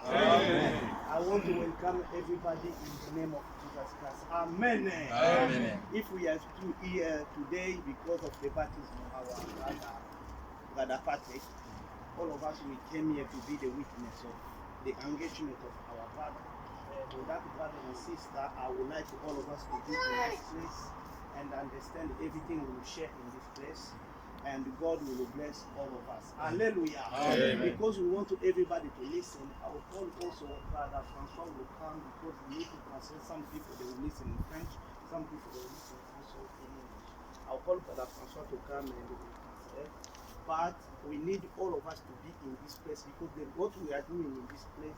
Amen. I want to welcome everybody in the name of Jesus Christ. Amen. Amen. If we are here today because of the baptism of our brother Patrick, all of us, we came here to be the witness of the engagement of our brother. To that brother and sister, I would like all of us to be in this place and understand everything we will share in this place. And God will bless all of us. Hallelujah. Amen. Because we want everybody to listen, I will call also Brother Francois will come because we need to translate. Some people they will listen in French, some people they will listen also in English. I'll call Brother Francois to come and we will translate. But we need all of us to be in this place because what we are doing in this place,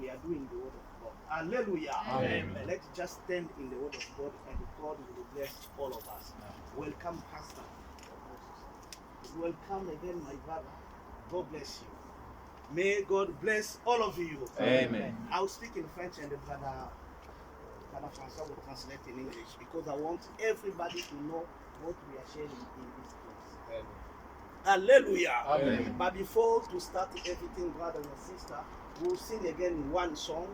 we are doing the word of God. Hallelujah. Amen. Let's just stand in the word of God and God will bless all of us. Welcome, Pastor. Welcome again, my brother. God bless you. May God bless all of you. Amen. I'll speak in French and the brother Francois will translate in English because I want everybody to know what we are sharing in this place. Hallelujah. Amen. But before to start everything, brother and sister, we'll sing again one song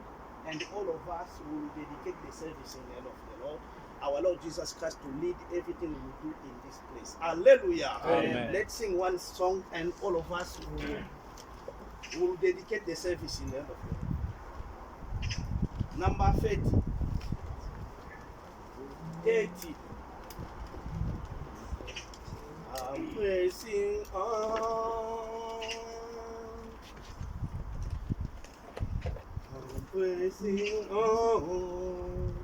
and all of us will dedicate the service in the name of the Lord. Our Lord Jesus Christ to lead everything we do in this place. Hallelujah. Amen. Let's sing one song and all of us will dedicate the service in the end of it. Number 30. 80. I'm pressing on. I'm pressing on.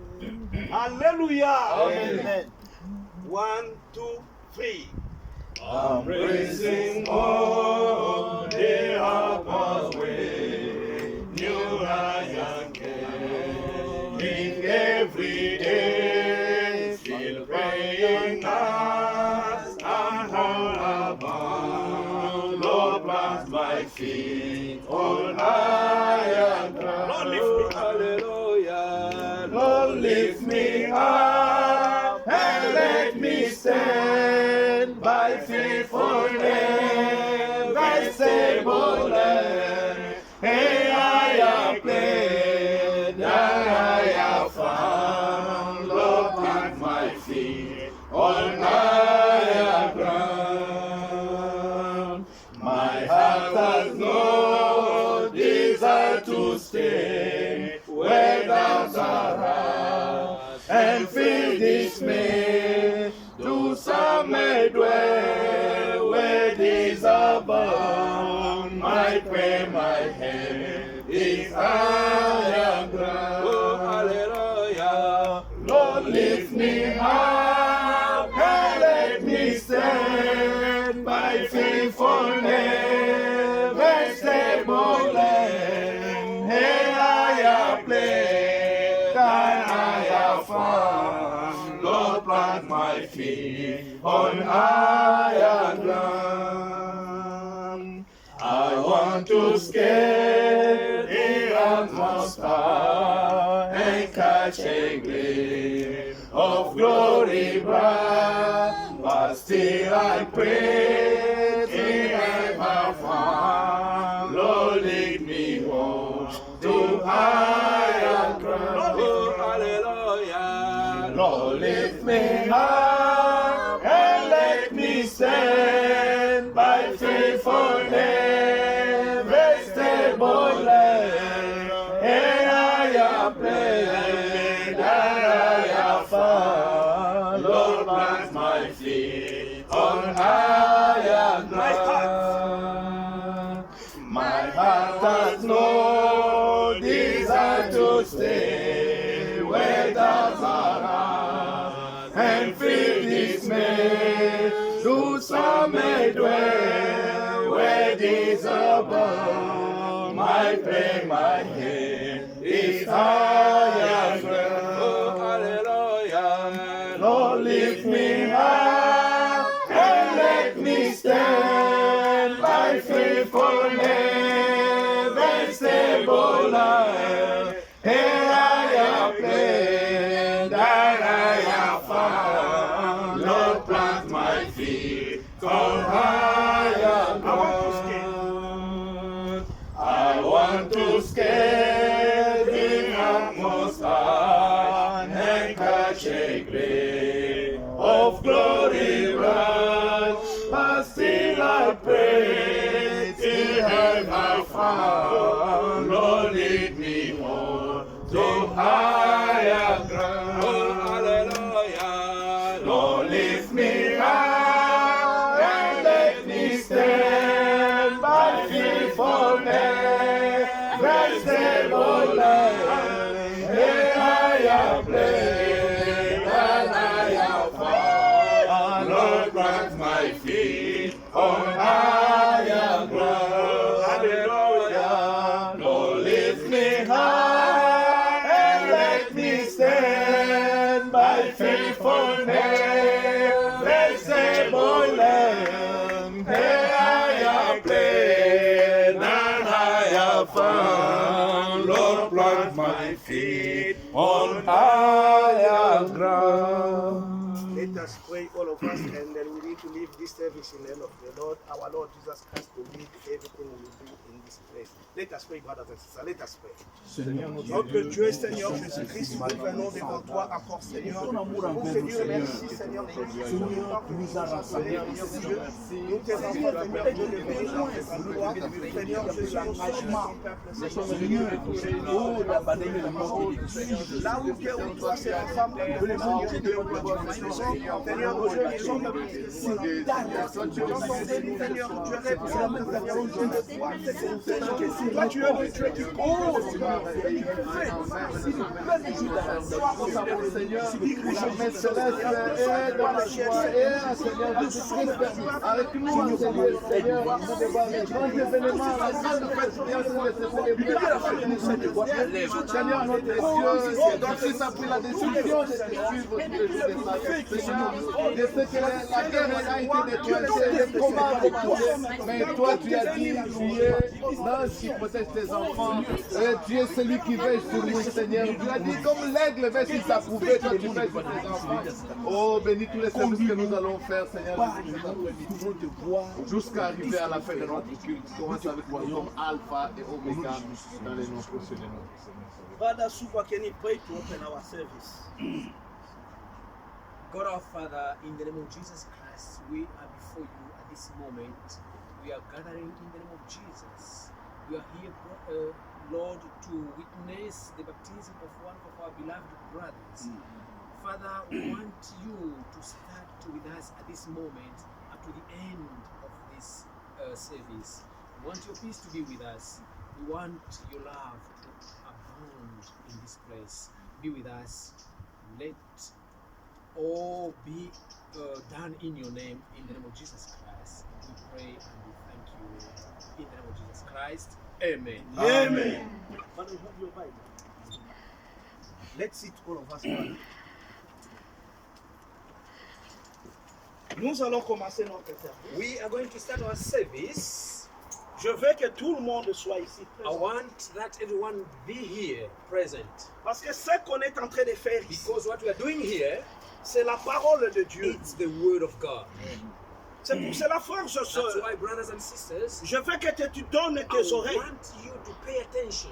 Hallelujah. Amen. 1, 2, 3. I'm praising on the upper way, new high and gaining every day, still praying as I hold abound. Lord, plant my feet on higher ground. Hallelujah. Lord, lift me up and let me stand by faithfulness, thy stable land. Hey, I have played, and I have found. Lord, plant my feet on higher ground. My heart has no desire to stay where thou art, and feel dismay. Do some may dwell where these are bound. My prayer, my head is higher ground. Oh, hallelujah. Lord, lift me up and let me stand by faithfulness, thy stable land. Hey, I have played, I have found. Lord, plant my feet on higher ground. I want to scale the utmost high and catch a glimpse of glory bright, but still I pray till I have found. Lord, lead me on to higher ground. Oh, hallelujah. Lord, lift me up and let me stand by faithfulness, thy stable land. And I have played, and I have found. Lord, plant my feet on higher ground. My heart has no desire to stay where thou art, and feel dismay. Do some may dwell where these abound. My prayer, my head is higher ground. Oh, hallelujah. Lord, lift me up and let me stand by faithfulness, thy stable land. And I have played, and I have found. Lord, plant my feet on higher ground. I want to whose scathing and most high and catch a grain of glory bright, but still I pray till heaven found. Lord, lead me on to higher ground. Oh, hallelujah. Lord, lift me high and let me stand by faithfulness, that stable land, where I am blessed and I am found. Lord, plant my feet on higher ground. Hallelujah. Lord, lift me high and let me stand by faithfulness, that stable land, where I am blessed and I am found. Lord, plant my feet on higher ground. Let us pray, all of us, and then we need to leave this service in the name of the Lord, our Lord Jesus Christ, to lead everything we do in this place. Let us pray, brothers and sisters. Let us pray. Notre Dieu, Seigneur Jésus-Christ, nous venons devant toi encore, Seigneur, pour te dire merci, Seigneur Jésus, pour nous a rassemblés ici. Nous te rendons, Seigneur Dieu, le besoin devant toi, Seigneur Jésus, engagement, Seigneur, là où tu es, où toi, c'est ensemble, Seigneur, aujourd'hui, nous sommes Seigneur, tu es représente, Seigneur, toi, tu es le Dieu qui cause, Seigneur, la main céleste est dans la joie et Seigneur Jésus-Christ avec nous, Seigneur, nous devons les grands événements, la grande fête bien célébrer. Seigneur, notre Dieu, Jésus a pris la décision de te suivre tous les jours de sa vie. Je sais que la guerre a été déclenchée, le combat avec toi. Mais toi, tu as dit, tu es l'ange qui protège tes enfants. Et tu es celui qui veille sur nous, Seigneur. Tu as dit, comme l'aigle veille sur sa poupée, toi tu veilles sur tes enfants. Oh, bénis tous les services que nous allons faire, Seigneur, jusqu'à arriver à la fin de notre culte. Commence avec toi, comme Alpha et Omega, dans les noms précieux de notre Seigneur. Father, super, can you pray to open our service? God our Father, in the name of Jesus Christ, we are before you at this moment. We are gathering in the name of Jesus. We are here, Lord, to witness the baptism of one of our beloved brothers. Father, we want you to start with us at this moment up to the end of this service. We want your peace to be with us. We want your love to abound in this place. Be with us. Let all be done in your name, in the name of Jesus Christ. We pray and we thank you. In the name of Jesus Christ. Amen. Amen. Father, you have your Bible. Let's sit, all of us. Nous allons commencer notre service. We are going to start our service. Je veux que tout le monde soit ici I présent. want that everyone be here present. Parce que ce qu'on est en train de faire ici, Because what we are doing here, c'est la parole de Dieu. it's the word of God. C'est pour cela, frères et That's sœurs, why, brothers and sisters, je veux que tu donnes I tes oreilles want you to pay attention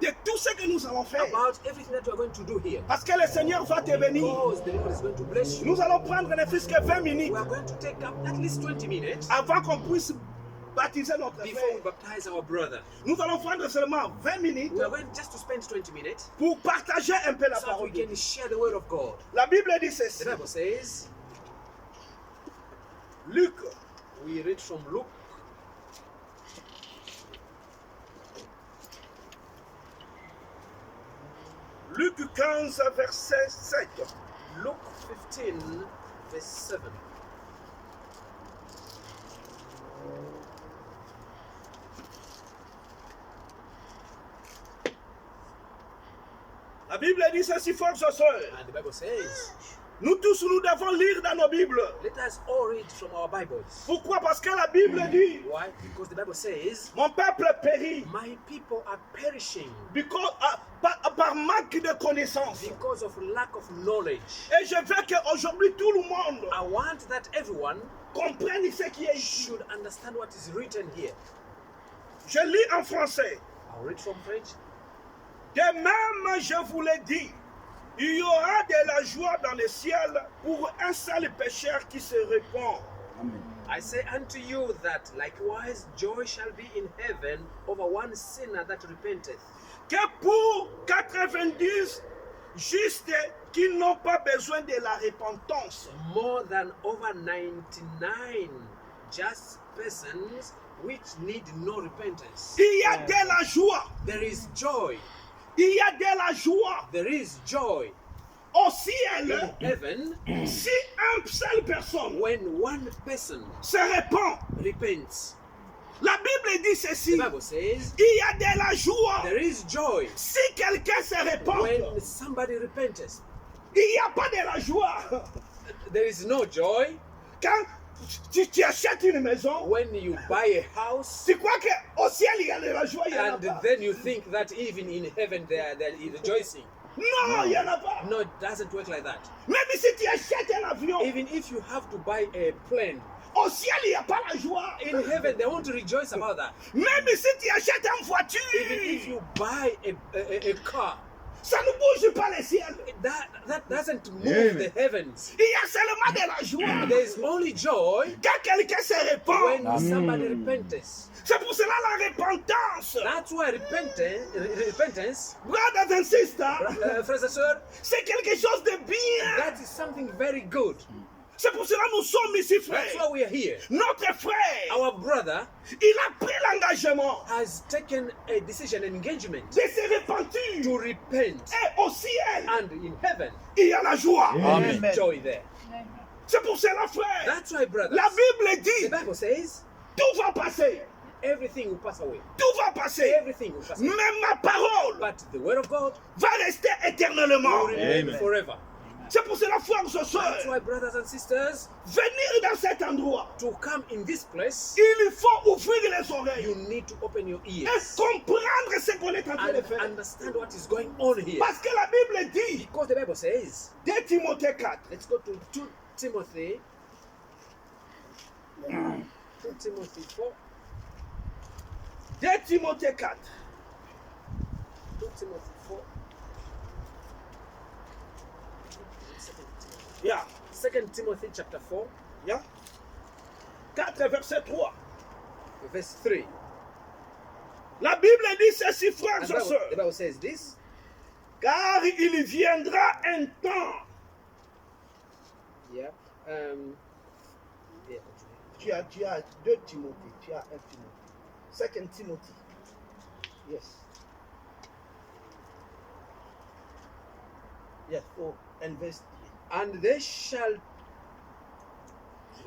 de tout ce que nous allons faire. about everything that we are going to do here. Parce que le Seigneur va te bénir. Because the Lord is going to bless you. Nous allons prendre ne fût-ce que 20 minutes We are going to take up at least 20 minutes avant qu'on puisse baptiser notre before we frère. baptize our brother. Nous allons prendre seulement 20 minutes We are going just to spend 20 minutes pour partager un peu la so that we parole de can Dieu. share the word of God. La Bible dit The ceci. Bible says, Luc, we read from Luke Luc 15, verset 7. Luke 15, verse 7. La Bible dit ceci, frères et sœurs. And the Bible says, Nous tous, nous devons lire dans nos Bibles. let us all read from our Bibles. Pourquoi? Parce que la Bible dit, Why? Because the Bible says, mon peuple périt my people are perishing par manque de connaissances. because of lack of knowledge. Et je veux qu'aujourd'hui, tout le monde I want that everyone comprenne ce qui est ici. should understand what is written here. Je lis en français. I'll read from French. De même, je vous l'ai dit, il y aura de la joie dans le ciel pour un seul pécheur qui se répand. I say unto you that likewise joy shall be in heaven over one sinner that repenteth, Que pour 90 justes qui n'ont pas besoin de la repentance. more than over 99 just persons which need no repentance. Il y a de la joie. There is joy. Il y a de la joie There is joy au in ciel heaven si une seule personne when one person se répand. repents. La Bible dit ceci. The Bible says Il y a de la joie there is joy si quelqu'un se répand. when somebody repents. Il n'y a pas de la joie There is no joy quand tu achètes une maison. when you buy a house Tu crois qu'au ciel il y a de la joie, il n'y en a and pas. then you think that even in heaven they are rejoicing. Non, il n'y en a pas. No, it doesn't work like that. Même si tu achètes un avion, Even if you have to buy a plane, au ciel il n'y a pas la joie. in heaven they won't rejoice about that. Même si tu achètes une Even if voiture, you buy a car, ça ne bouge pas le ciel. that doesn't move Amen. the heavens. Il y a seulement de la joie There is only joy quand quelqu'un se répand. when somebody repents. C'est pour cela la repentance, That's why repentance, brothers and sisters, frères et sœurs, c'est quelque chose de bien. that is something very good. C'est pour cela que nous sommes ici, That's frères. why we are here. Notre frère, Our brother il a pris l'engagement has taken a decision, an engagement de se repentir. to repent. Et au ciel, And in heaven, il y a la joie. there is joy there. C'est pour cela, frère. That's why, brothers, La Bible the dit, Bible says, tout va passer. everything will pass away. Tout va passer. Everything will pass away. Même ma parole But the word of God va rester éternellement. will remain forever. C'est pour cela, frères et That's sœurs, why, brothers and sisters, venir dans cet endroit, to come in this place, il faut ouvrir les oreilles you need to open your et ears comprendre ce qu'on est en train de and faire. understand what is going on here. Parce que la Bible dit, Because the Bible says, 2 Timothée 4, let's go to 2 Timothy. 2 Timothy 4. 2 Timothée 4, 2 Timothy 4. yeah, 2 Timothy chapter 4, yeah. 4 verset 3. verse 3. La Bible dit ceci, frères And et the sœurs, Bible says this. car il viendra un temps. Yeah. Yeah. Tu as 2 Timothée, tu as 1 Timothée. 2 Timothy. Yes. Yes, oh, and verse 3. And they shall.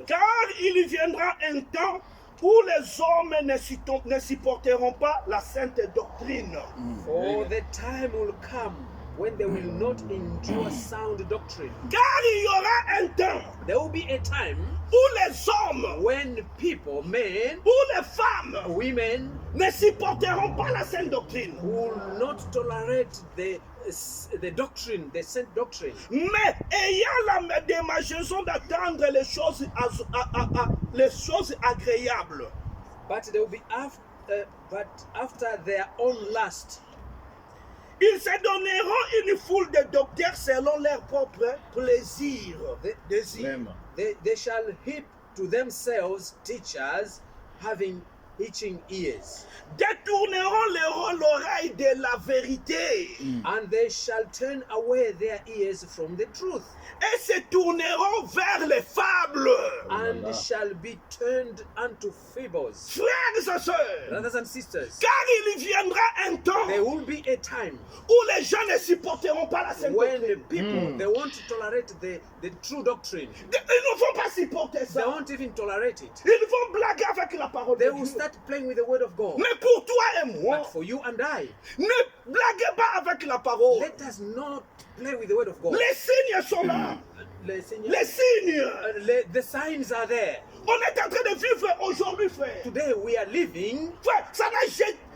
Car il viendra un temps où les hommes ne supporteront pas la sainte doctrine. For the time will come when they will not endure sound doctrine. Car il y aura un temps There will be a time où les hommes, when people, men, où les femmes women, ne supporteront pas la sainte doctrine. will not tolerate the doctrine, the saint doctrine. Mais ayant la démangeaison d'attendre les choses agréables. But they will be after their own lust. Ils se donneront une foule de docteurs selon leur propre plaisir. Désir. They shall heap to themselves teachers having itching ears. Détourneront l'oreille de la vérité And they shall turn away their ears from the truth, et se tourneront vers les fables. and shall be turned unto fables. Frères et sœurs, Brothers and sisters, car il viendra un temps there will be a time où les gens ne supporteront pas la sainte when the doctrine. people they won't tolerate the true doctrine. Ils ne vont pas supporter They ça. won't even tolerate it. Ils vont blaguer avec la parole They de will Dieu. start playing with the word of God. Mais pour toi et moi, But for you and I, ne blaguez pas avec la parole. let us not play with the word of God. Les signes sont là. Les signes. The signs are there. On est en train de vivre aujourd'hui, frère. Today we are living. Frère, ça n'a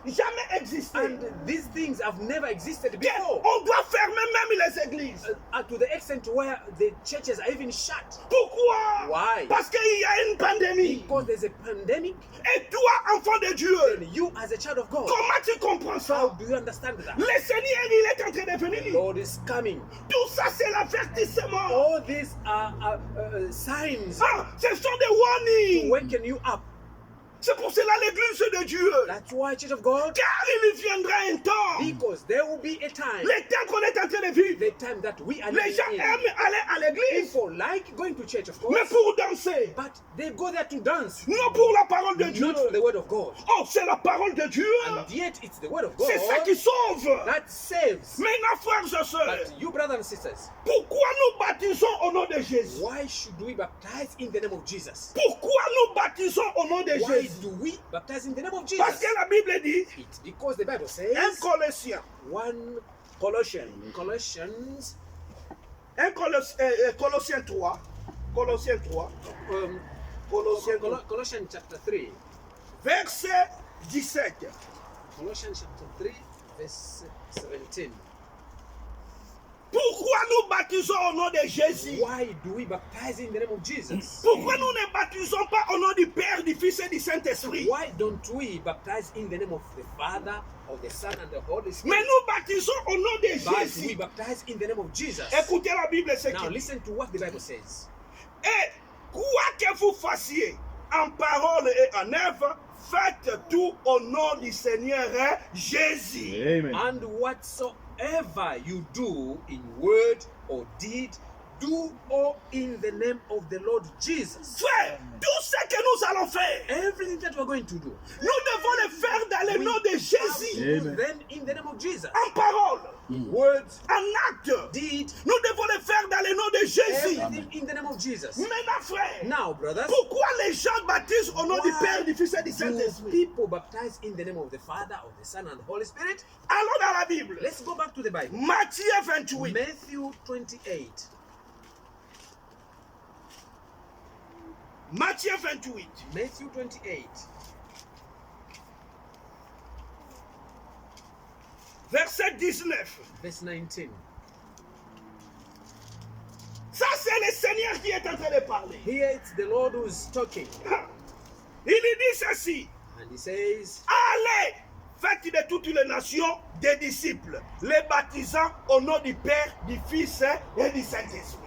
jamais existé. And these things have never existed Que before. on doit fermer même les églises. To the extent where the churches are even shut. Pourquoi? Why? Parce qu'il y a une pandémie. Because there's a pandemic. Et toi, enfant de Dieu, And you, as a child of God, comment tu comprends how ça? do you understand that? Le Seigneur, il est en train de The venir. Lord is coming. Tout ça, c'est l'avertissement. All these are signs Ah, ce sont des to warnings. waken you up. C'est pour cela l'église de Dieu. That's why, church of God, Car il viendra un temps. because there will be a time, Le temps qu'on est en train de vivre. the time that we are Les living gens in. aiment aller à l'église, People like going to church, of mais course, pour danser. but they go there to dance, Non pour la parole de Dieu. not for the word of God. Oh, c'est la parole de Dieu. And yet, it's the word of God C'est ça qui sauve. that saves. Maintenant, frères et sœurs, But you, brothers and sisters, pourquoi nous baptisons au nom de Jésus? why should we baptize in the name of Jesus? Pourquoi nous baptisons au nom de Why Jésus? do we baptize in the name of Parce Jesus? que la Bible dit, It's because the Bible 1 says, Colossiens, 1 Colossians, Colossiens 3, Colossiens 3, um, Colossiens 3, Colossians chapter 3, verset 17. Colossians chapter 3, verse 17. Pourquoi nous baptisons au nom de Jésus? Why do we baptize in the name of Jesus? Pourquoi nous ne baptisons pas au nom du Père, du Fils et du Saint-Esprit? Why don't we baptize in the name of the Father, of the Son, and the Holy Mais Spirit? nous baptisons au nom de But we Jésus. baptize in the name of Jesus. Écoutez la Bible, c'est Now qui? listen to what the Bible says. Et quoi que vous fassiez en parole et en œuvre, faites tout au nom du Seigneur Jésus. Amen. And whatsoever you do in word or deed, do all in the name of the Lord Jesus. Frère, tout ce que nous allons faire, Everything that we're going to do, nous devons le faire dans le nom de have Jésus. to do Amen. them in the name of Jesus. En parole, Words, en acte, deed, nous devons le faire dans le nom de Jésus. everything in the name of Jesus. Maintenant, frère, Now, brothers, pourquoi les gens baptisent au nom du why Père, du Fils et du do Saint-Esprit? people baptize in the name of the Father, of the Son, and the Holy Spirit? Allons dans la Bible. Let's go back to the Bible. Matthieu 28. Matthew 28. Matthieu 28. Matthew 28. Verset 19. Verse 19. Ça, c'est le Seigneur qui est en train de parler. Here it's the Lord who is talking. Il dit ceci. And he says, Allez, faites de toutes les nations des disciples, les baptisant au nom du Père, du Fils et du Saint-Esprit.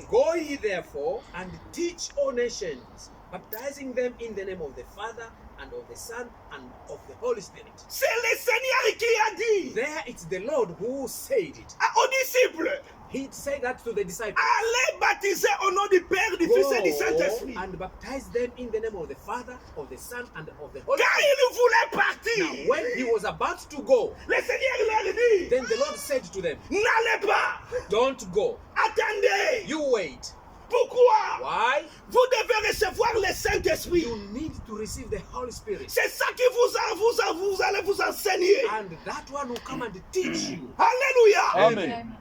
Go ye therefore and teach all nations, baptizing them in the name of the Father and of the Son and of the Holy Spirit. C'est le Seigneur qui a dit There it's the Lord who said it. aux disciples, He said that to the disciples. allez baptiser au nom du Père, du Fils et du Go Saint-Esprit. and baptize them in the name of the Father, of the Son, and of the Holy Car Spirit. il voulait Now, partir. when he was about to go, Le Seigneur leur dit, then the Lord said to them, n'allez pas, don't go. attendez. You wait. Pourquoi? Why? Vous devez recevoir le Saint-Esprit. You need to receive the Holy Spirit. C'est ça qui vous allez vous enseigner. And that one will come and teach you. Alléluia. Amen.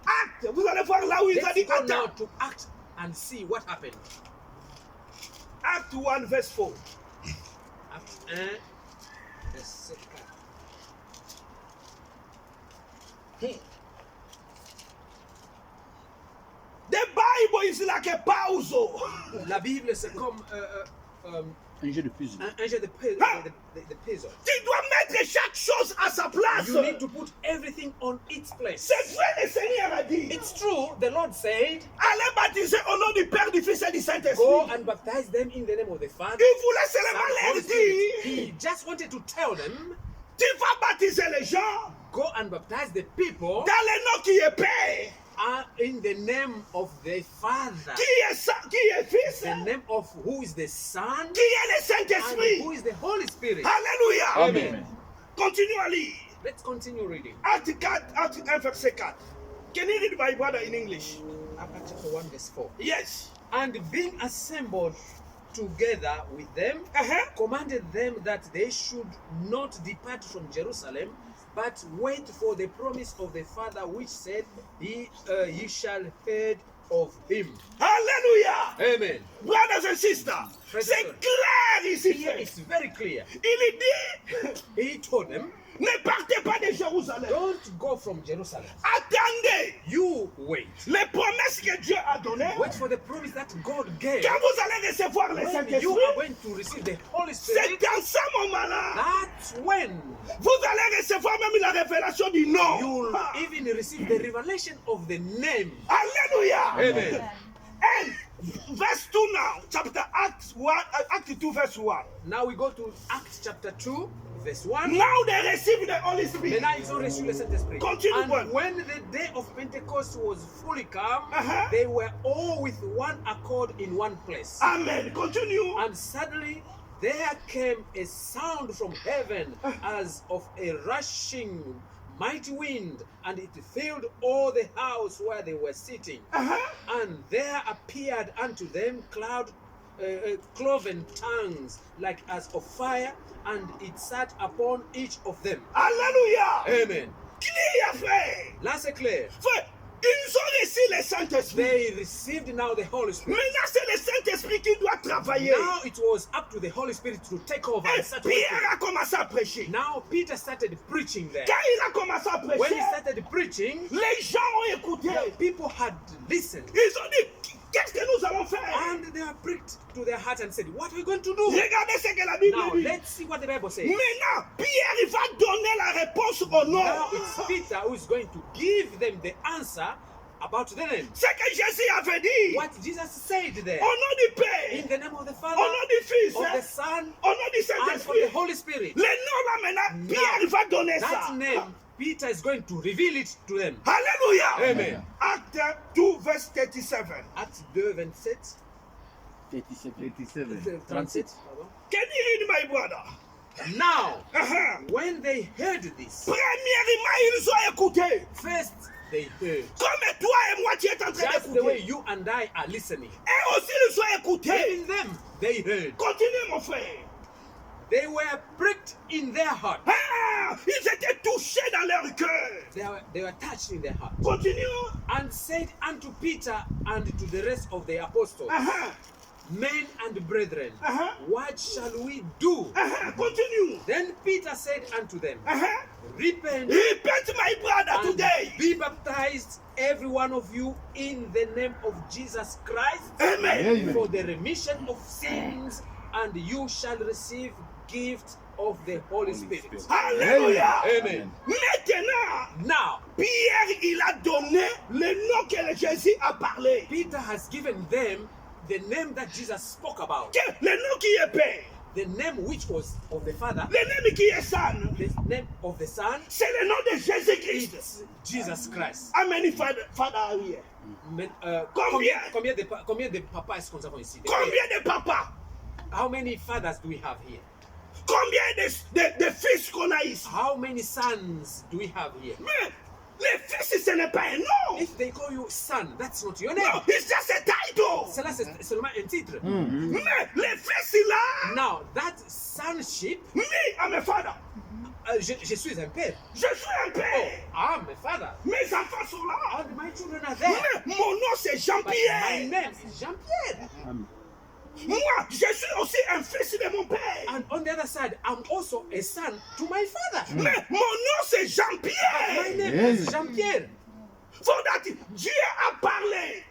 Acte, vous allez voir là où il a Let's dit go now attends. to act and see what happened. Acte 1, verse 4. Acte 1, verset 4. The Bible is like a pause. La Bible, c'est comme Un jeu de puzzle. un jeu de Ah! puzzle. Tu dois mettre chaque chose à sa place. You need to put everything on its place. C'est vrai, le Seigneur a dit. It's true, the Lord said, Allez baptiser au nom du Père, du Fils et du go Saint-Esprit. and baptize them in the name of the Father, Il voulait Son, seulement and leur Holy Spirit. dire, He just wanted to tell them, tu vas baptiser les gens go and baptize the people dans le nom qui est Père, in the name of the Father, qui est Fils, the name of who is the Son, qui est le and Saint-Esprit. who is the Holy Spirit. Alléluia. Amen. Continue à lire. Let's continue reading. Acte 4, Acte 1, verset 4. Can you read my brother in English? Acts chapter 1, verse 4. Yes. And being assembled together with them, commanded them that they should not depart from Jerusalem, but wait for the promise of the Father, which said, ye shall hear of him. Alléluia. Amen. Brothers and sisters, Frères et c'est sœurs. clair ici. Here it's very clear. Il dit, He told them, ne partez pas de Jérusalem. don't go from Jerusalem. Attendez You wait. les promesses que Dieu a données. Wait for the promise that God gave. Quand vous allez recevoir le When you Saint-Esprit, are going to receive the Holy Spirit, c'est dans ce moment-là, that's when vous allez recevoir même la révélation du nom. you'll Ah. even receive the revelation of the name. Alléluia. Amen. And verse 2 now, chapter Acts 1, Act 2, verse 1. Now we go to Acts chapter 2, verse 1. Now they receive the Holy Spirit. Maintenant, ils ont reçu le Saint-Esprit. Continue, Paul. And when the day of Pentecost was fully come, Uh-huh. they were all with one accord in one place. Amen. Continue. And suddenly there came a sound from heaven as of a rushing mighty wind, and it filled all the house where they were sitting. Uh-huh. And there appeared unto them cloven tongues like as of fire, and it sat upon each of them. Alléluia. Amen. Clear, frère. Là c'est clair. Frère, ils ont reçu le Saint-Esprit. They received now the Holy Spirit. Maintenant, c'est le Saint-Esprit qui doit travailler. Now it was up to the Holy Spirit to take over Et and start working. Pierre a commencé à prêcher. Now Peter started preaching there. Quand il a commencé à When prêcher, he started preaching, les gens ont écouté. the people had listened. Ils ont dit, qu'est-ce que nous allons faire? And they were pricked to their heart and said, what are we going to do? Regardez ce que la Bible Now dit. let's see what the Bible says. Maintenant, Pierre il va donner la réponse au nom. Now it's Peter who is going to give them the answer about the name. Ce que Jésus avait dit. What Jesus said there. Au nom du In Père, the name of the au Father, nom du Fils, of the Son, au nom du and of the Saint-Esprit. Holy Spirit. Le nom là maintenant, Pierre il va donner ça. That name, Peter is going to reveal it to them. Alléluia. Amen. Acte 2, verse 37. Acte 2, 27. 87. 37. Pardon. Can you read my brother? Now, Uh-huh. when they heard this, Premièrement, ils ont écouté. first they heard. Comme toi et moi, tu es en train That's the way d'écouter. you and I are listening. Et aussi, ils ont écouté. Even them, they heard. Continue, mon frère. They were pricked in their heart. Ah, ils étaient touchés dans leur cœur. They were touched in their heart. Continue. And said unto Peter and to the rest of the apostles, Uh-huh. men and brethren, Uh-huh. what shall we do? Uh-huh. Continue. Then Peter said unto them, Uh-huh. repent Repent, my brother, and today. be baptized, every one of you, in the name of Jesus Christ, Amen. for the remission of sins, and you shall receive gift of the Holy Spirit. Alléluia. Amen. Maintenant, Now, Pierre, il a donné le nom que Jésus a parlé. Peter has given them the name that Jesus spoke about, Que le nom qui est Père, the name which was of the Father, le nom qui est Son, the name of the Son, c'est le nom de Jésus-Christ. it's Jesus Christ. Amen, Father here. Mais, Combien? combien de papas est-ce que nous avons ici? Combien de papas? How many fathers do we have here? Combien de fils qu'on a ici? How many sons do we have here? Mais les fils, ce n'est pas un nom. If they call you son, that's not your name. Non, it's just a title. Cela, c'est seulement un titre. Mais les fils là, Now, that sonship, me, I'm a father. je suis un père. Je suis un Oh, père. I'm a father. Mes enfants sont là. And my children are there. Mais mon nom c'est But my Jean-Pierre. name is Jean-Pierre. Moi, je suis aussi un fils de mon père. And on the other side, I'm also a son to my father. Mais mon nom c'est My Jean-Pierre. name is Jean-Pierre. For that, Dieu a parlé.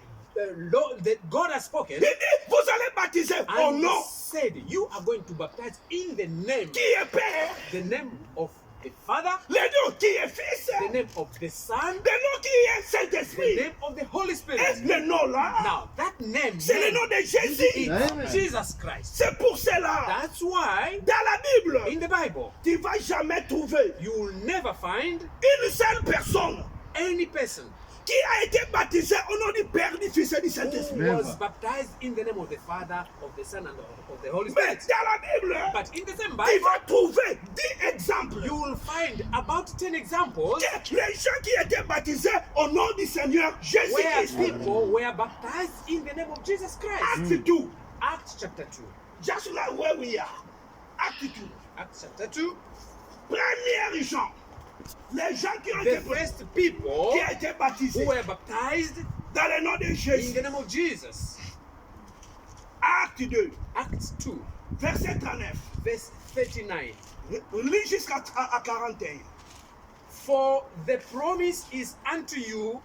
God has spoken Il dit, vous allez baptiser au and nom said, you are going to baptize in the name, qui est Père, the name of the Father, le nom qui est Fils, the name of the Son, le nom qui est the Saint-Esprit. name of the Holy Et Spirit. le nom là, Now, that name c'est le nom de Jésus. is Jesus Christ. C'est pour cela, That's why dans la Bible, in the Bible, tu ne vas jamais trouver you will never find une seule personne any person qui a été baptisée au nom du Père, du Fils et du who Saint-Esprit. was baptized in the name of the Father, of the Son, and of the Holy Mais Spirit. dans la Bible, But in the same tu Bible, vas trouver 10 exemples. you will find about 10 examples Que les gens qui étaient baptisés au nom du Seigneur where Jésus-Christ. people were baptized in the name of Jesus Christ. Acte 2, Acts chapter 2. just like where we are. Acte 2. Acts chapter 2. Premiers gens, les gens qui ont The été, first people qui ont été baptisés. who were baptized Dans le nom de In Jésus. the name of Jesus. Acte 2, Acts 2, verset 39. verse 39. Lis jusqu'à 41. For the promise is unto you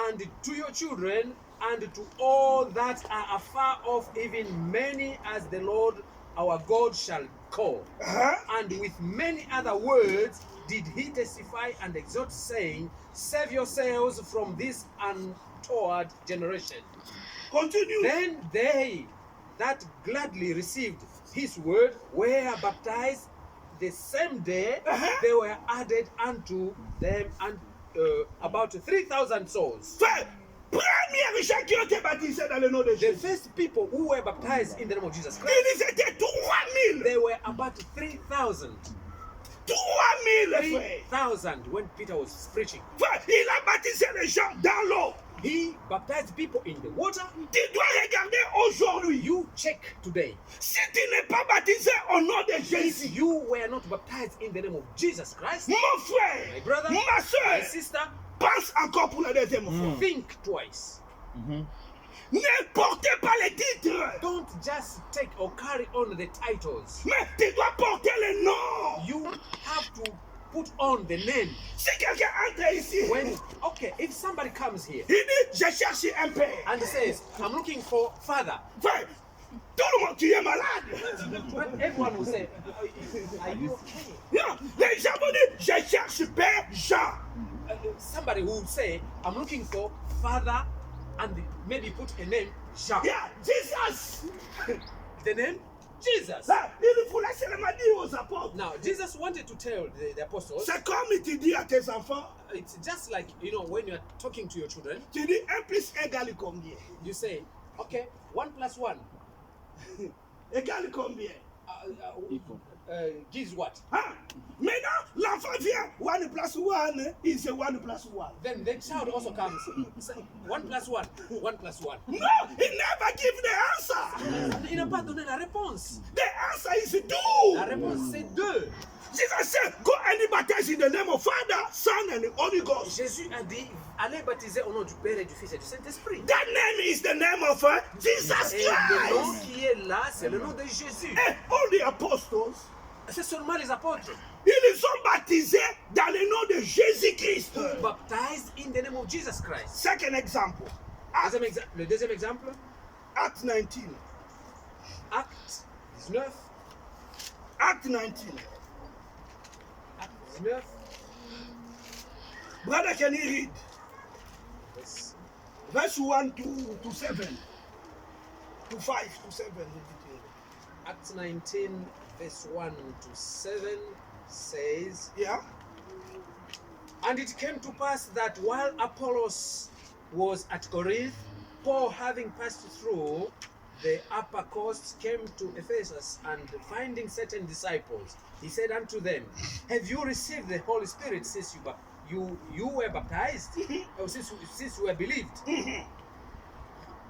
and to your children and to all that are afar off, even many as the Lord our God shall call. Hein? And with many other words did he testify and exhort, saying, Save yourselves from this untoward generation. Continue. Then they that gladly received his word were baptized the same day. They were added unto them and about 3,000 souls. Frère, premiers gens qui ont été baptisés dans le nom de The Jésus. first people who were baptized in the name of Jesus Christ, Ils étaient 3000. they were about 3,000. 3000 frères. 3,000 when Peter was preaching. Frère, il a baptisé les gens dans l'eau. He baptized people in the water. Tu dois regarder aujourd'hui. You check today. Si tu n'es pas baptisé au nom de If Jésus, you were not baptized in the name of Jesus Christ, mon my frère, brother, ma my soeur, sister, pense encore pour la deuxième fois. think twice. Ne portez pas les titres, Don't just take or carry on the titles. mais tu dois porter le nom. You have to put on the name. Si quelqu'un entre ici, When if somebody comes here il dit je cherche un père. and says, I'm looking for father, Frère, tout le monde, tu es malade. but everyone will say, are you okay? Non, les gens vont dire je cherche père Jean. Somebody will say, I'm looking for father, and maybe put a name, Jean. Yeah, Jesus. The name, Jesus. Ça, il voulait seulement dire aux apôtres. Now, Jesus wanted to tell the apostles, C'est comme tu dis à tes enfants, it's just like, when you're talking to your children, tu dis 1 plus 1 égale combien? you say, okay, 1 plus 1 Égale combien? gives what? Hein? Maintenant, l'enfant vient, 1 plus 1, il dit 1 plus 1. Then the child also comes, say, 1 plus 1, 1 plus 1. No, he never give the answer. Il n'a pas donné la réponse. The answer is 2. La réponse, c'est 2. Jesus said, go and baptize in the name of Father, Son, and the Holy Ghost. Jésus a dit, allez baptiser au nom du Père et du Fils et du Saint-Esprit. That name is the name of Jesus Et le nom Christ. qui est là, c'est le nom de Jésus. And all the apostles, C'est seulement les apôtres. ils sont baptisés dans le nom de Jésus-Christ. Baptized in the name of Jesus Christ. Second example, Le deuxième exemple, Acte 19. Acte 19. Acte 19. Acte 19. Brother, can you read? Verse Verse 1 to 7. To 5 to 7. Acts 19, verse 1 to 7 says, Yeah? And it came to pass that while Apollos was at Corinth, Paul, having passed through the upper coast, came to Ephesus, and finding certain disciples, he said unto them, Have you received the Holy Spirit since you were baptized? Or since you were believed?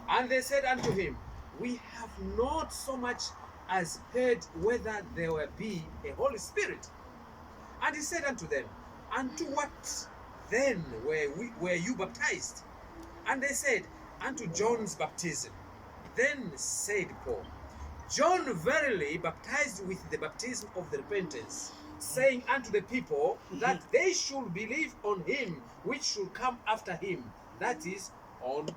And they said unto him, We have not so much as heard whether there will be a Holy Spirit. And he said unto them, Unto what then were you baptized? And they said, Unto John's baptism. Then said Paul, John verily baptized with the baptism of the repentance, saying unto the people that they should believe on him which should come after him, that is, on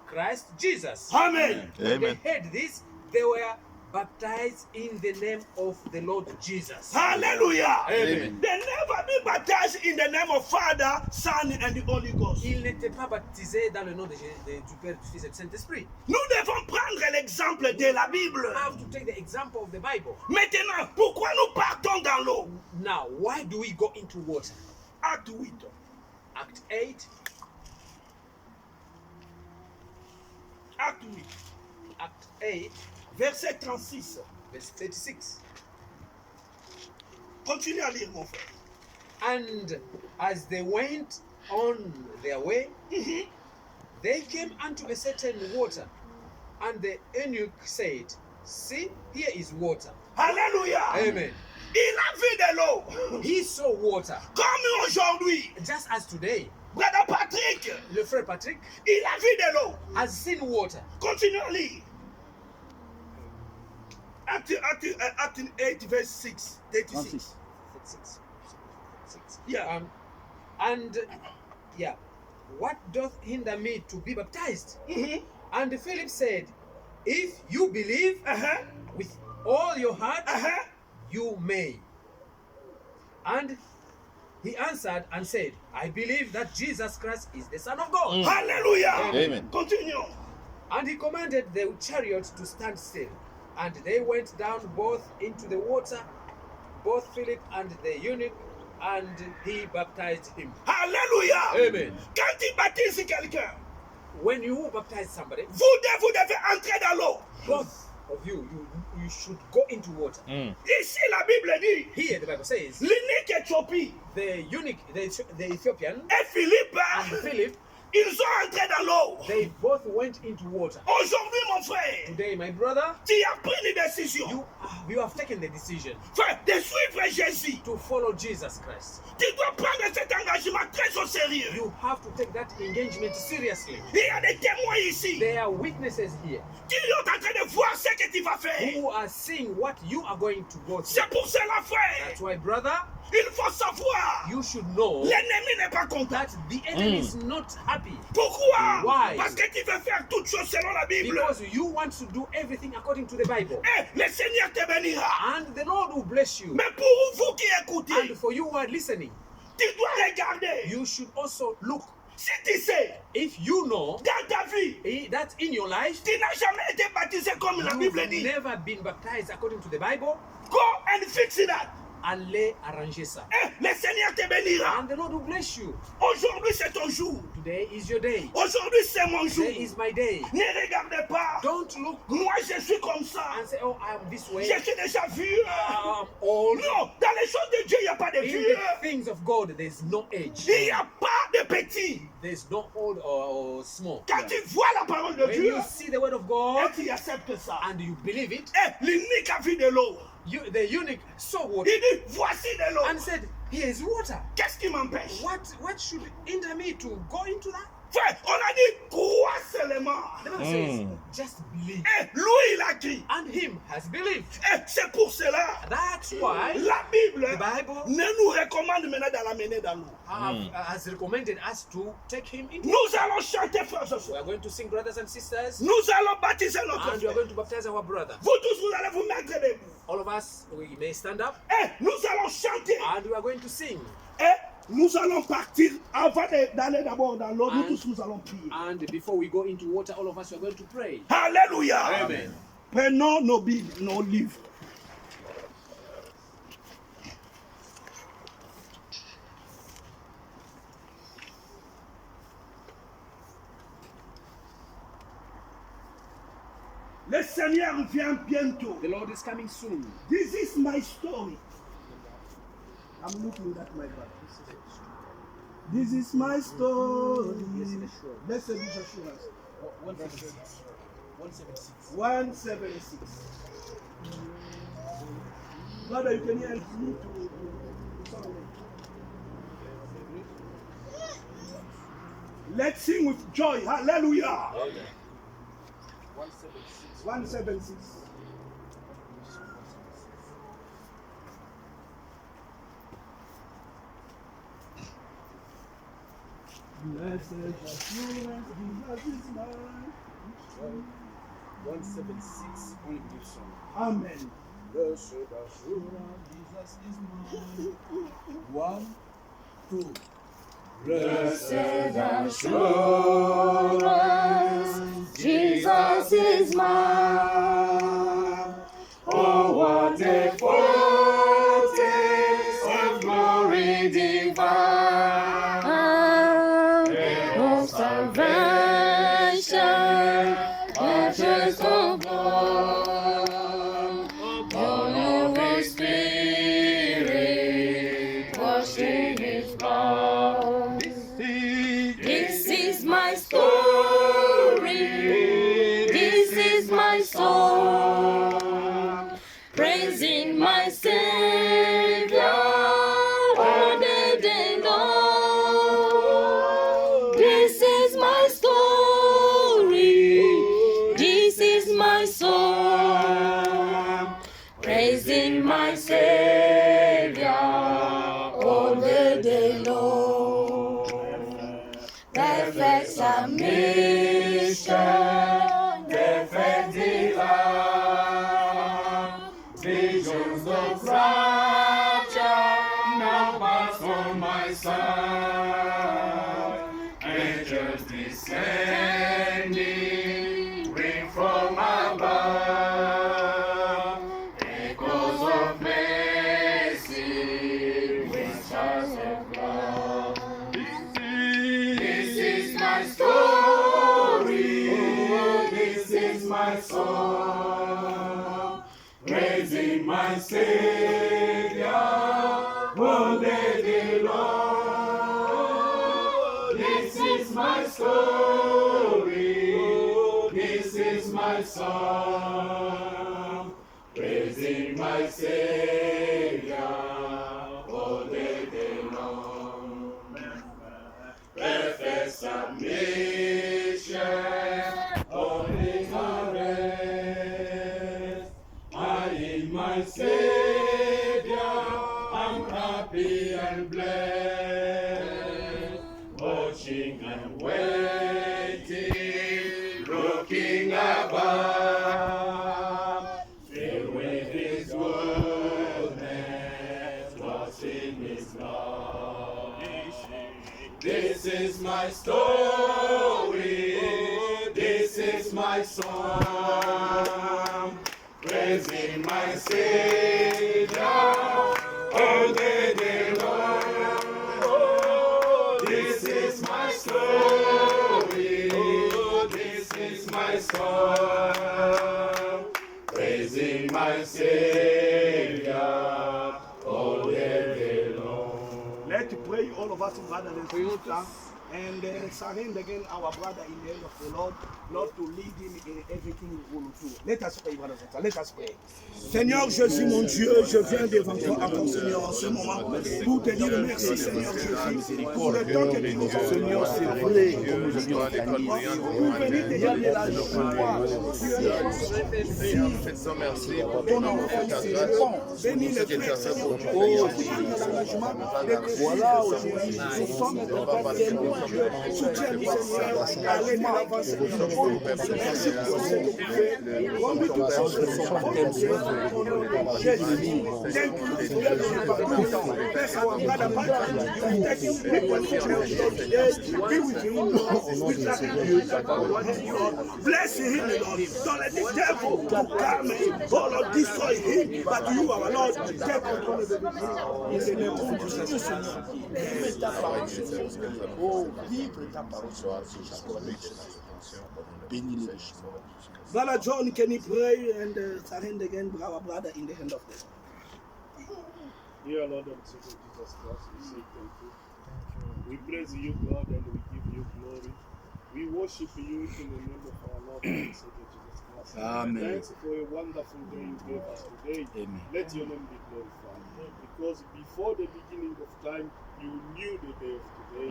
Christ Jesus. Amen. When they heard this, they were baptized in the name of the Lord Jesus. Hallelujah. Amen. They never be baptized in the name of Father, Son, and the Holy Ghost. Ils n'étaient pas baptisés dans le nom du Père, du Fils et du Saint-Esprit. Nous devons prendre l'exemple de la Bible. We have to take the example of the Bible. Maintenant, pourquoi nous partons dans l'eau? Now, why do we go into water? Acte 8. Act 8, Acte 8. Act 8, Verset 36. verse 36. Continue à lire, mon frère. And as they went on their way, they came unto a certain water, and the eunuch said, See, here is water. Alléluia. Amen. Il a vu de l'eau. He saw water. Comme aujourd'hui, Just as today, Brother Patrick, le frère Patrick il a vu de l'eau. has seen water. Continue à lire. Acts 8 verse 6, 36. 6. Yeah. What doth hinder me to be baptized? Mhm. And Philip said, if you believe Uh-huh. with all your heart, Uh-huh. you may. And he answered and said, I believe that Jesus Christ is the Son of God. Hallelujah. Amen. Continue. And he commanded the chariot to stand still. And they went down both into the water, both Philip and the eunuch, and he baptized him. Hallelujah. Amen. Quand il baptise quelqu'un, When you baptize somebody, vous devez entrer dans l'eau. both of you should go into water. Ici, la Bible dit, Here the Bible says, l'unique Éthiopie the eunuch, the Ethiopian, et Philippe, and Philip, ils sont entrés dans l'eau. they both went into water. Aujourd'hui, mon frère, Today, my brother, tu as pris une décision. you have taken the decision Frère, de suivre Jésus. to follow Jesus Christ. Tu dois prendre cet engagement très au sérieux. You have to take that engagement seriously. Il y a des témoins ici There are witnesses here qui sont en train de voir ce que tu vas faire. who are seeing what you are going to go through. C'est pour cela, frère, That's why, brother, il faut savoir, you should know l'ennemi n'est pas content. that the enemy is not happy Pourquoi? Why? Parce que tu veux faire toutes choses selon la Bible. because you want to do everything according to the Bible. Et le Seigneur te bénira. And the Lord will bless you. Mais pour vous qui écoutez, And for you who are listening, tu dois regarder. you should also look. Si tu sais, If you know dans ta vie, that in your life, tu n'as jamais été baptisé comme la Bible you've dit, never been baptized according to the Bible, go and fix that. allez arranger ça. Et le Seigneur te bénira. And the Lord will bless you. Aujourd'hui, c'est ton jour. Today is your day. Aujourd'hui, c'est mon jour. Today is my day. Ne regardez pas. Don't look Moi, je suis comme ça. and say, oh, I'm this way. Je suis déjà vieux. I'm old. Non, dans les choses de Dieu, il n'y a pas de In vieux. the things of God, there's no age. Il n'y a pas de petit. There's no old or small. Quand tu vois la parole de When Dieu, you see the word of et God tu acceptes ça. and you believe it, Et l'unique a vu de l'eau. the eunuch saw water Il dit, voici de l'eau. and said, here is water. Qu'est-ce qui m'empêche? What should hinder me to go into that? Frère, on a dit, crois seulement. The Bible says, just believe. Et lui, il a dit. And him has believed. Et c'est pour cela, That's why la Bible the Bible ne nous recommande maintenant dans la mener dans l'eau. has recommended us to take him into. Nous allons chanter, frères et We sœurs. are going to sing, brothers and sisters, Nous allons baptiser notre and we are frère. going to baptize our brother. Vous tous, vous allez vous mettre debout. All of us, we may stand up, Et nous allons chanter. and we are going to sing. Et nous allons partir avant d'aller d'abord dans l'eau. Nous tous, nous allons prier. And before we go into water, all of us are going to pray. Alléluia. Amen. Prenons nos Bibles, nos livres. Le Seigneur vient bientôt. The Lord is coming soon. This is my story. I'm looking at my Bible. This is my story. Blessed be assurance. 176. 176. 176. Brother, you can help me to song it. Let's sing with joy. Hallelujah. 176. 176. Blessed assurance, Jesus is mine. 176. Only good song. Amen. Blessed assurance, Jesus is mine. 1, 2. Blessed assurance, Jesus is mine. Oh, what a foretaste of glory divine, of salvation, purchased of God, born of His Spirit, washed in His blood. This is my story. This is my song, praising my Savior perfect submission, perfect delight. Visions of rapture now pass on my side. Angels descending, ring from above. Echoes of mercy, whispers of love. This is my story. This is my song. Praising my Savior all day long. This is my story. This is my song. Praising my Savior all day long. Perfect submission, only rest. I in my Savior, I'm happy and blessed. Watching and waiting, looking above, filled with His goodness, lost in His love. This is my story, this is my song, praising my Savior all day long. This is my story, this is my song, praising my Savior all day long. Let's pray, all of us, brothers and sisters, and surrender again our brother in the hand of the Lord, Lord, to lead him in everything we will do. Let us pray, brothers and sisters. Let us pray. Seigneur Jésus, mon Dieu, je viens devant toi encore, Seigneur, en ce moment, pour te dire merci, Seigneur Jésus, pour le temps que tu nous as donné, c'est vrai. Vous venez te donner la joie. Ton enfant, c'est bon. Bénis le frère, Seigneur. Voilà, aujourd'hui, nous sommes devant témoins. Soutiens du Seigneur, allez de l'avant, Seigneur. Merci pour ce que tu fais. Remets tout ça sur son Jésus. Bless him, Lord. Don't let the devil to come and destroy him. But you, our Lord, take control of the beginning. In the name of Jesus, Seigneur. Aime ta parole. Oh, livre ta parole. Bénis les Brother John, can you pray and surrender again our brother in the hand of the Lord? Dear Lord and Savior Jesus Christ, we say thank you. We praise you, God, and we give you glory. We worship you in the name of our Lord and Savior Jesus Christ. Amen. Thanks for a wonderful day you gave us today. Amen. Let your name be glorified. Because before the beginning of time, you knew the day of today,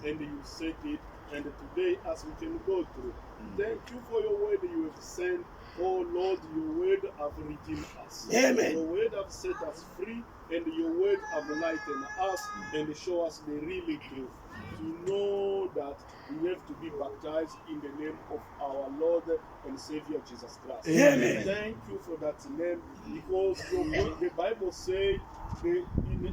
and you said it, and today as we can go through. Thank you for your word you have sent. Oh Lord, your word have redeemed us. Amen. Your word have set us free, and your word have enlightened us and show us the real truth. To know that we have to be baptized in the name of our Lord and Savior Jesus Christ. Amen. Thank you for that name, because the Bible says in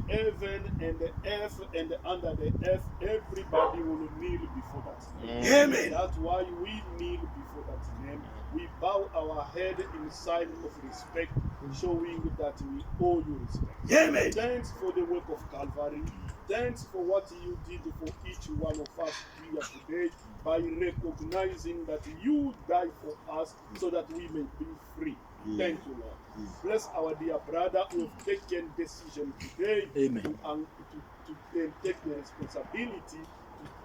heaven and the earth and under the earth, everybody will kneel before that name. Amen. That's why we kneel before that name. We bow our head in sign of respect, showing that we owe you respect. Amen. Thanks for the work of Calvary. Thanks for what you did for each one of us here today, by recognizing that you died for us so that we may be free. Thank you, Lord. Bless our dear brother who have taken decision today to take the responsibility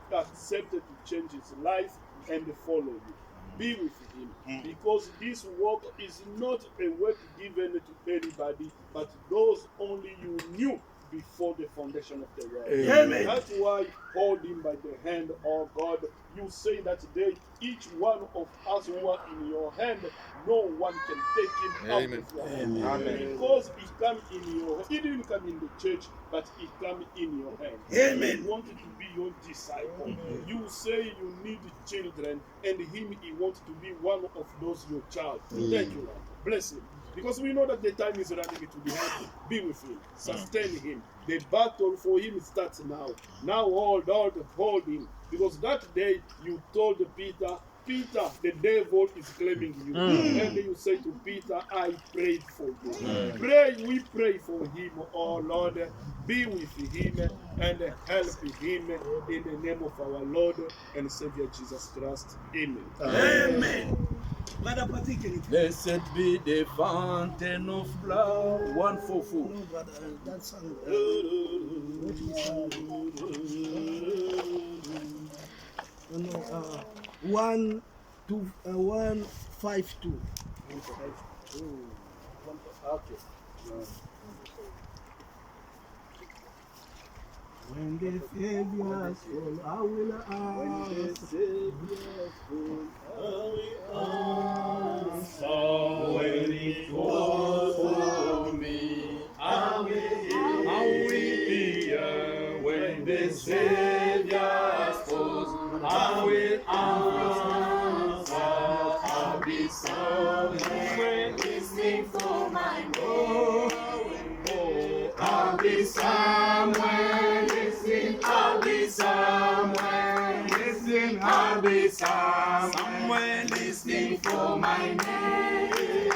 to accept to change his life and follow you. Be with him, because this work is not a work given to anybody, but those only you knew before the foundation of the world. Amen. That's why hold him by the hand, oh God. You say that today, each one of us who are in your hand, no one can take him out of your hand. Amen. Because he come in your hand. He didn't come in the church, but he come in your hand. Amen. He wanted to be your disciple. You say you need children, and him, he wants to be one of those your child. Thank you, Lord. Bless him. Because we know that the time is running to the end. Be with him. Sustain him. The battle for him starts now. Now hold him. Because that day you told Peter, Peter, the devil is claiming you. And you say to Peter, I prayed for you. We pray for him, oh Lord. Be with him and help him in the name of our Lord and Savior Jesus Christ. Amen. Amen. Brother Patrick, can you play? Blessed be the fountain of blood. 144. No, brother, that song. No, 1, 2, 1, 5, 2. Okay. When the Savior fall, I will answer. When it falls for me, I will hear. When the Savior falls, I will answer. I'll be somewhere listening for my Lord. I'll be somewhere listening. I'll be somewhere listening. I'll be somewhere listening for my name.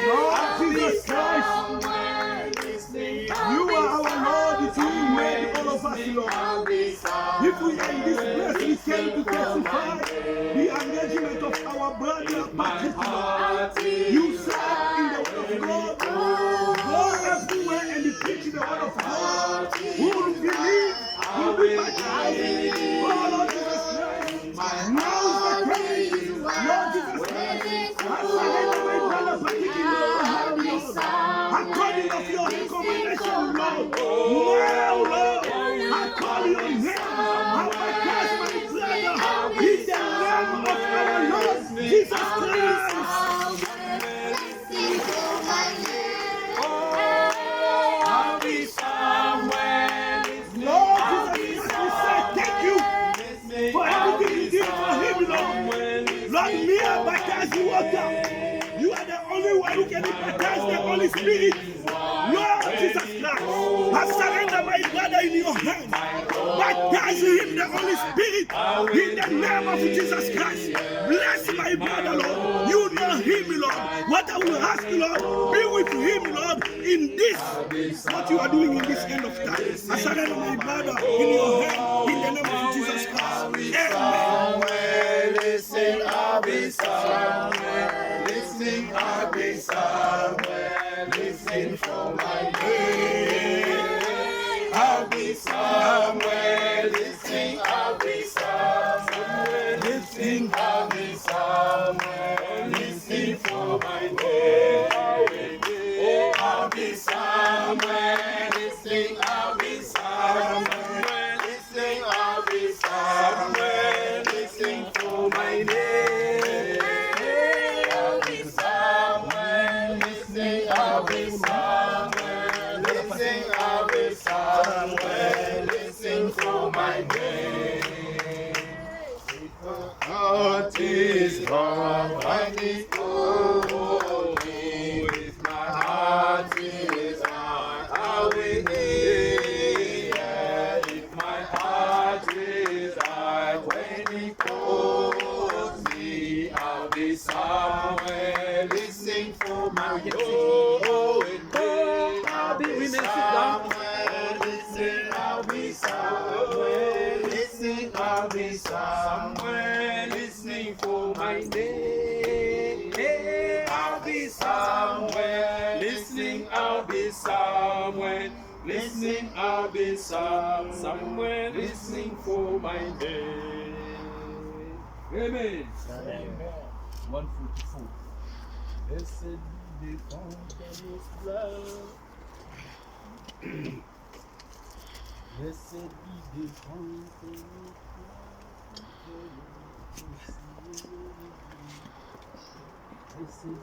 Lord Jesus Christ, Somewhere listening. you are our Lord. It's you who made all of us, Lord. I'll be If we are in this place, we came to testify the engagement of our brother Patrick, Lord. You said in the word of God, go everywhere and preach the word of God. Who will believe will be baptized. Oh, Lord Jesus Christ. Now is the time. Lord Jesus Christ. I surrender my brother Patrick in your hand, Lord. According to your recommendation, Lord. Now, Lord, I call your name. I baptize my brother in the name of our Lord Jesus Christ. I'll be somewhere listening. Lord Jesus Christ, we say thank you for everything you did for him, Lord. Lord, me I baptize you water. You are the only one who can baptize the Holy Spirit. Lord Jesus Christ, I surrender my brother in your hands. Baptize him the Holy Spirit in the name of Jesus Christ. Bless my brother, Lord. You know him, Lord. What I will ask, Lord, be with him, Lord, in this, what you are doing in this end of time. I surrender my brother in your hand in the name of Jesus Christ. Amen. Listen, I'll be somewhere. Listening, I'll be somewhere. Listen for my name. I'll be somewhere. Listening, I'll be somewhere. Listening, I'll be somewhere. Listening for my name. Oh, I'll be somewhere. Listening, I'll be somewhere. Listening, I'll be somewhere. Listening for my name. I'll be somewhere. Listening, I'll be somewhere. Listening, I'll be somewhere. Listening for my name. Heart is gone, mind is holy. If my heart is gone, I will hear. If my heart is gone, when it calls me, I'll be somewhere listening for my Lord. I'll be somewhere listening. I'll be somewhere listening. I'll be somewhere listening for my name. I'll be somewhere listening. I'll be somewhere listening. I'll be somewhere listening for my name. Amen. Amen. 144. Blessed be the fountain of blood. Blessed be the fountain of blessed be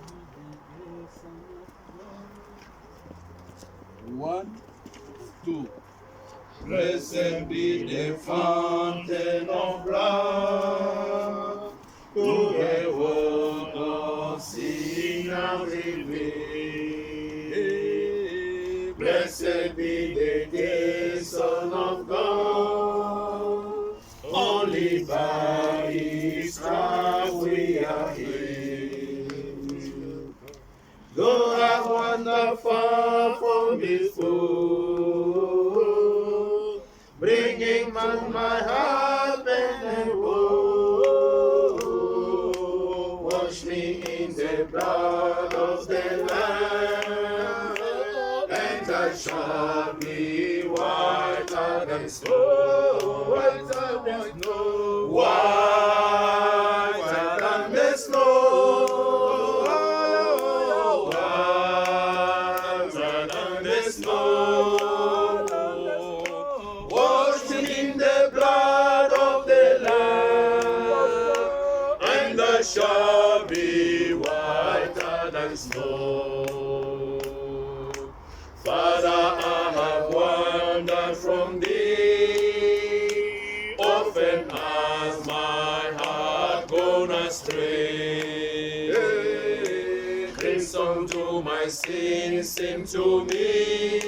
the Son of God. 1, 2. Blessed be the fountain of blood, to the world of sin and reveal. Blessed be the day, Son of God, only by His stripes we are healed. Though I wander far from His fold, bringing man my heart and woe. Wash me in the blood of the Lamb, and I shall be whiter than snow, whiter than snow, whiter than the snow, whiter than the snow. Washed in the blood of the Lamb, and I shall be whiter than snow. Father, I have wandered from Thee, often has my heart gone astray. Crimson to my sins seem to me,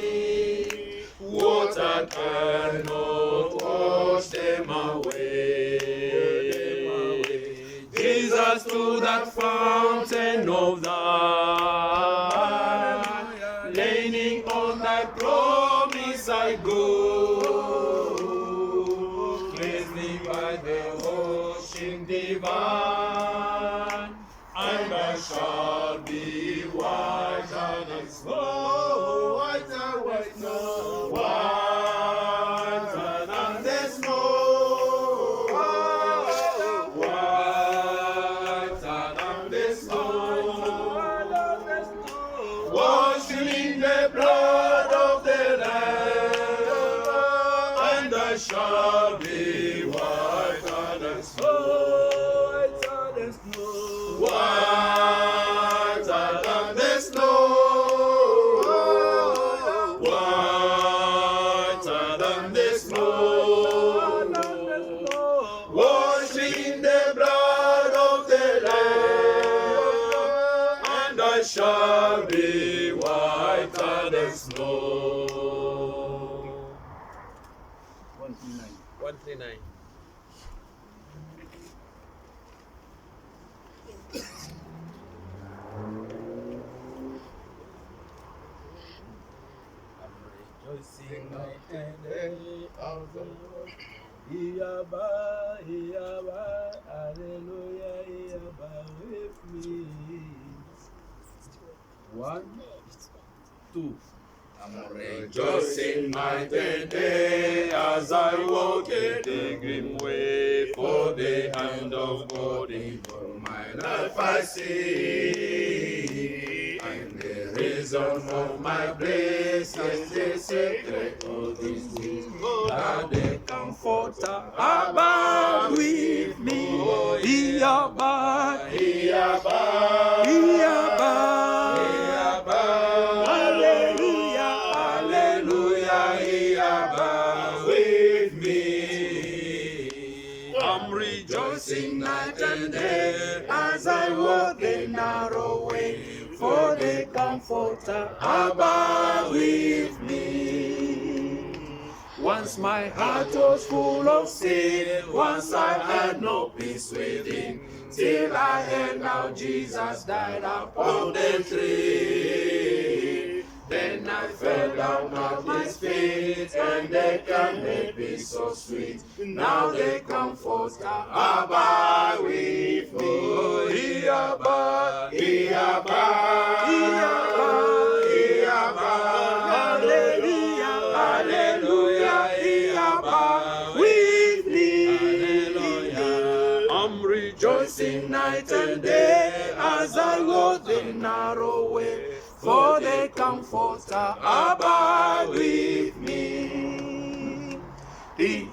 water cannot wash them away. Jesus, to that fountain of Thine, leaning on Thy promise I go. Cleanse me by the washing divine, and I shall be whiter than snow, whiter, whiter, whiter than the snow, whiter than the snow. Washed in the blood of the Lamb, and I shall be whiter than snow, whiter than snow, whiter than the snow, whiter than the snow. Washed in the blood of the Lamb, and I shall be whiter than snow. 139. 139. Rejoicing night and day of the Lord. Iyaba, Iyaba, hallelujah, Iyaba with me. 1, 2. I'm rejoicing night and day as I walk a pilgrim way, for the hand of God in all my life I see, and the reason of my bliss is the secret of these things. God the Comforter abide with me. Iyaba, Iyaba, Iyaba, Iyaba. Hallelujah, hallelujah, Iyaba with me. I'm rejoicing night and day as I walk the narrow way, for the Comforter abide with me. Once my heart was full of sin, once I had no peace within, till I heard now Jesus died upon the tree. Then I fell down at His feet, and the can made me so sweet. Now the Comforter abide with me. He abide, He abide, He abide, He abide. Hallelujah, hallelujah, He abide with me. Hallelujah. I'm rejoicing night and day as I walk the narrow way, for the Comforter abide with me.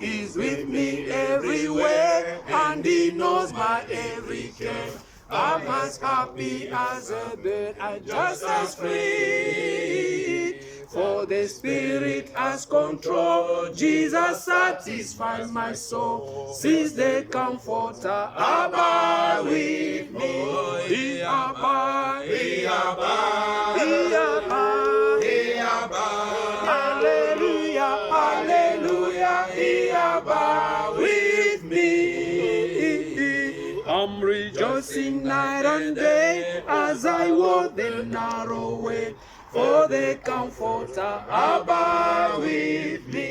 is with me everywhere, and He knows my every care. I'm as happy as a bird, and just as free. For the Spirit has control. Jesus satisfies my soul. Since the Comforter abide with me, He abide, He abide, He abide, He abide. Hallelujah, hallelujah, He abide with me. I'm rejoicing night and day as I walk the narrow way. For the Comforter abide with me.